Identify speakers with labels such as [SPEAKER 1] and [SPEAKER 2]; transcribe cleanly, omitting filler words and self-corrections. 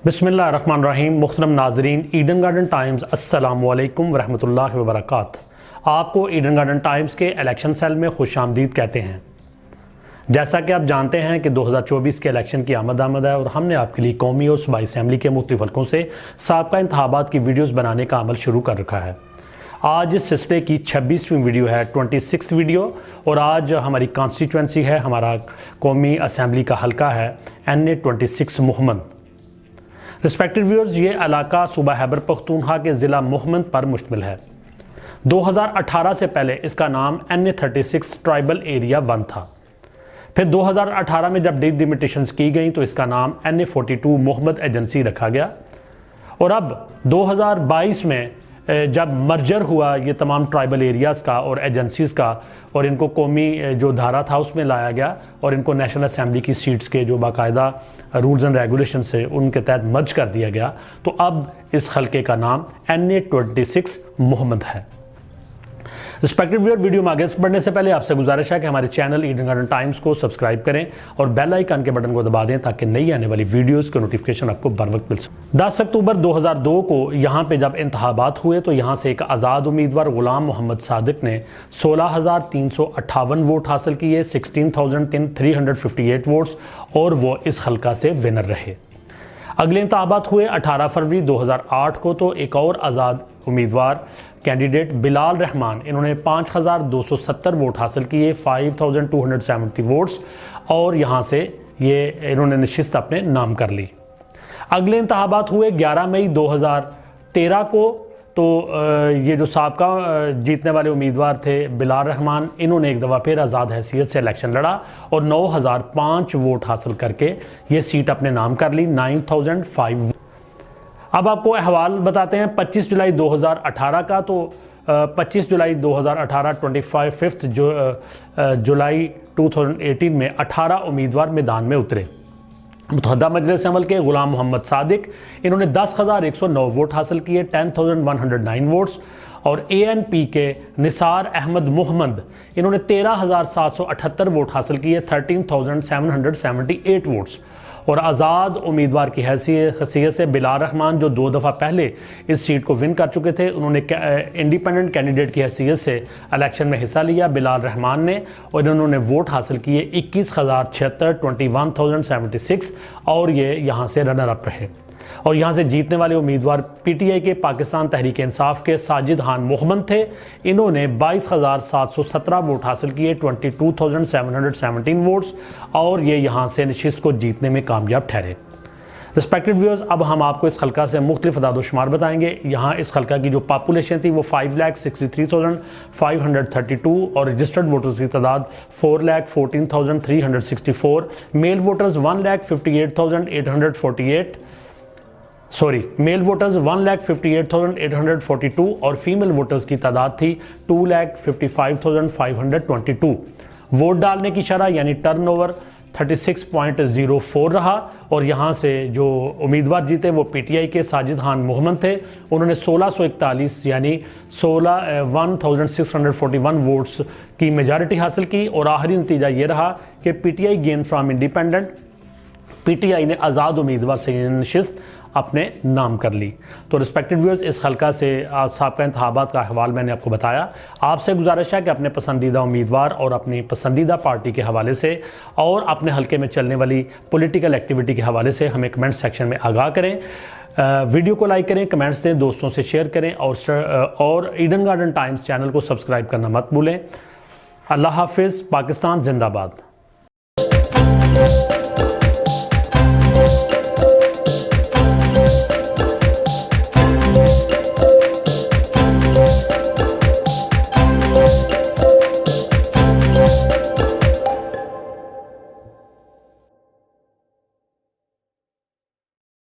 [SPEAKER 1] बिस्मिल्लाहिर्रहमानिर्रहीम। मुहतरम नाजरीन, Eden garden times अस्सलामुअलैकुम वरहमतुल्लाहि वबरकात। आपको ईडन गार्डन टाइम्स के इलेक्शन सेल में खुशामदीद कहते हैं। जैसा कि आप जानते हैं कि 2024 के इलेक्शन की आमद है और हमने आपके लिए कौमी और सूबाई असम्बली के मुख्तलिफ हल्कों से साबका इंतखाबात की वीडियोज़ बनाने का अमल शुरू कर रखा है। आज इस सिलसिले की 26वीं वीडियो है, 26th वीडियो, और आज हमारी कॉन्स्टिट्यूंसी है, हमारा कौमी असम्बली का हल्का है NA 26 मोहम्मद। रिस्पेक्टेड व्यूअर्स, ये इलाका सूबा खैबर पख्तूनख्वा के ज़िला मोहम्मद पर मुश्तमिल है। 2018 से पहले इसका नाम NA 36 ट्राइबल एरिया 1 था। फिर 2018 में जब डिलिमिटेशंस की गई तो इसका नाम NA 42 मोहम्मद एजेंसी रखा गया, और अब 2022 में जब मर्जर हुआ ये तमाम ट्राइबल एरियाज़ का और एजेंसीज़ का, और इनको कौमी जो धारा था उसमें लाया गया और इनको नेशनल असम्बली की सीट्स के जो बाकायदा रूल्स एंड रेगुलेशन से उनके तहत मर्ज कर दिया गया, तो अब इस हल्के का नाम NA 26 मोहम्मद है। रिस्पेक्टेड व्यूअर, वीडियो में आगे बढ़ने से पहले आपसे गुजारिश है कि हमारे चैनल ईडन गार्डन टाइम्स को सब्सक्राइब करें और बेल आइकन के बटन को दबा दें ताकि नई आने वाली वीडियोस के नोटिफिकेशन आपको बर वक्त मिल सके। 10 अक्टूबर 2002 को यहाँ पे जब इंतखाबात हुए तो यहाँ से एक आज़ाद उम्मीदवार गुलाम मोहम्मद सादिक ने 16,358 वोट हासिल किए, 16,358 वोट्स, और वो इस हल्का से विनर रहे। अगले इंतखाबात हुए 18 फरवरी 2008 को, तो एक और आज़ाद उम्मीदवार कैंडिडेट बिलाल रहमान, इन्होंने 5,270 वोट हासिल किए, 5,270 वोट्स, और यहाँ से ये इन्होंने नशिस्त अपने नाम कर ली। अगले इंतखाबात हुए 11 मई 2013 को, तो ये जो साबका जीतने वाले उम्मीदवार थे बिलाल रहमान, इन्होंने एक दफ़ा फिर आज़ाद हैसियत से इलेक्शन लड़ा और 9,005 वोट हासिल करके ये सीट अपने नाम कर ली, 9,005। अब आपको अहवाल बताते हैं 25 जुलाई 2018 का। तो 25 जुलाई 2018 25 जुलाई 2018 में 18 उम्मीदवार मैदान में उतरे। मुतहद्दा मजलिस अमल के गुलाम मोहम्मद सादिक, इन्होंने 10,109 वोट हासिल किए, 10,109 वोट्स, और ANP के निसार अहमद मोहम्मद, इन्होंने 13,778 वोट हासिल किए, 13,778 वोट्स, और आज़ाद उम्मीदवार की हैसियत से बिलाल रहमान, जो 2 दफ़ा पहले इस सीट को विन कर चुके थे, उन्होंने इंडिपेंडेंट कैंडिडेट की हैसियत से इलेक्शन में हिस्सा लिया बिलाल रहमान ने, और इन्होंने वोट हासिल किए 21,076, 21,076, और ये यहाँ से रनर अप रहे। और यहाँ से जीतने वाले उम्मीदवार PTI के पाकिस्तान तहरीक इंसाफ के साजिद खान मोहम्मद थे, इन्होंने 22,717 वोट हासिल किए, 22,717 वोट्स, और ये यहाँ से नशिस्त को जीतने में कामयाब ठहरे। रिस्पेक्टेड व्यूअर्स, अब हम आपको इस हल्का से मुख्तलिफ अदाद-ओ-शुमार बताएंगे। यहाँ इस हल्का की जो पॉपुलेशन थी वो 5,63,532, और रजिस्टर्ड वोटर्स की तादाद 4,14,364, मेल वोटर्स 1,58,842, और फीमेल वोटर्स की तादाद थी 2,55,522। वोट डालने की शरह यानी टर्नओवर 36.04 रहा, और यहाँ से जो उम्मीदवार जीते वो PTI के साजिद खान मोहम्मद थे, उन्होंने 1641 यानी 1641 वोट्स की मेजॉरिटी हासिल की, और आखिरी नतीजा ये रहा कि PTI gain from independent, PTI ने आज़ाद उम्मीदवार से नशिस्त अपने नाम कर ली। तो रिस्पेक्टेड व्यूअर्स, इस हल्का से साबका इंतखाबात का अहवाल मैंने आपको बताया। आपसे गुजारिश है कि अपने पसंदीदा उम्मीदवार और अपनी पसंदीदा पार्टी के हवाले से और अपने हल्के में चलने वाली पॉलिटिकल एक्टिविटी के हवाले से हमें कमेंट सेक्शन में आगाह करें। वीडियो को लाइक करें, कमेंट्स दें, दोस्तों से शेयर करें, और ईडन गार्डन टाइम्स चैनल को सब्सक्राइब करना मत भूलें। अल्लाह हाफिज़। पाकिस्तान जिंदाबाद।